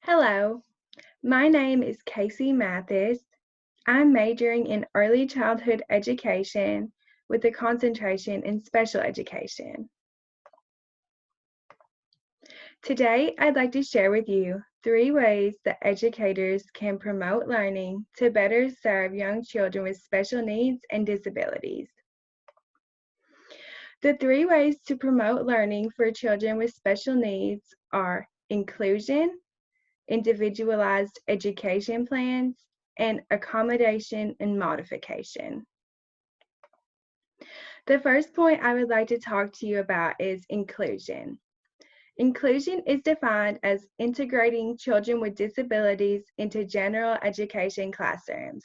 Hello, my name is Casey Mathis. I'm majoring in early childhood education with a concentration in special education. Today, I'd like to share with you 3 ways that educators can promote learning to better serve young children with special needs and disabilities. The 3 ways to promote learning for children with special needs are inclusion, individualized education plans, and accommodation and modification. The first point I would like to talk to you about is inclusion. Inclusion is defined as integrating children with disabilities into general education classrooms.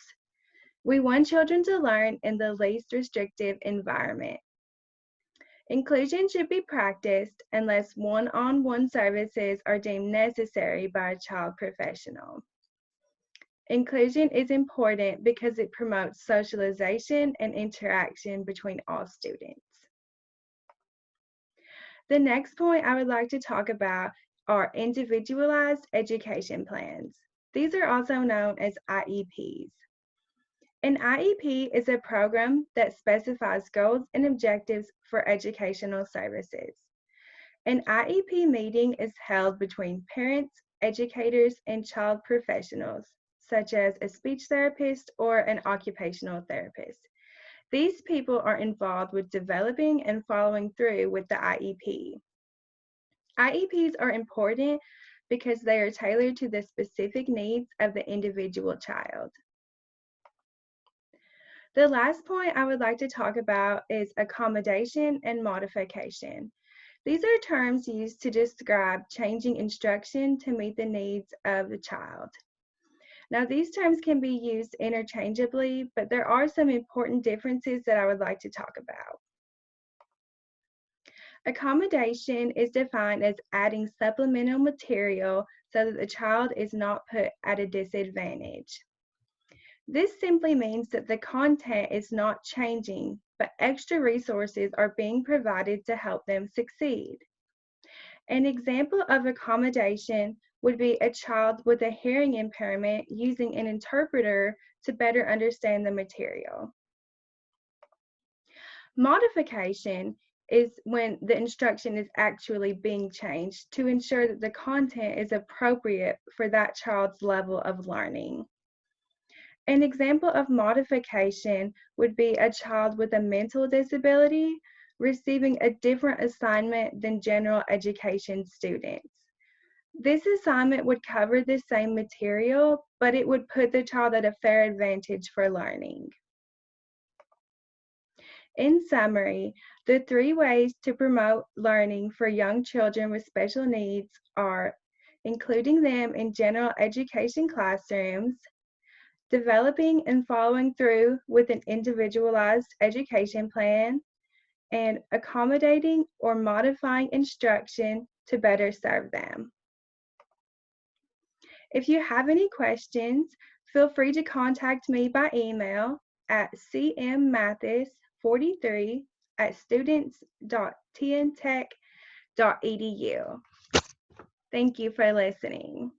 We want children to learn in the least restrictive environment. Inclusion should be practiced unless one-on-one services are deemed necessary by a child professional. Inclusion is important because it promotes socialization and interaction between all students. The next point I would like to talk about are individualized education plans. These are also known as IEPs. An IEP is a program that specifies goals and objectives for educational services. An IEP meeting is held between parents, educators, and child professionals, such as a speech therapist or an occupational therapist. These people are involved with developing and following through with the IEP. IEPs are important because they are tailored to the specific needs of the individual child. The last point I would like to talk about is accommodation and modification. These are terms used to describe changing instruction to meet the needs of the child. Now, these terms can be used interchangeably, but there are some important differences that I would like to talk about. Accommodation is defined as adding supplemental material so that the child is not put at a disadvantage. This simply means that the content is not changing, but extra resources are being provided to help them succeed. An example of accommodation would be a child with a hearing impairment using an interpreter to better understand the material. Modification is when the instruction is actually being changed to ensure that the content is appropriate for that child's level of learning. An example of modification would be a child with a mental disability receiving a different assignment than general education students. This assignment would cover the same material, but it would put the child at a fair advantage for learning. In summary, the 3 ways to promote learning for young children with special needs are including them in general education classrooms, developing and following through with an individualized education plan, and accommodating or modifying instruction to better serve them. If you have any questions, feel free to contact me by email at cmmathis43@students.tntech.edu. Thank you for listening.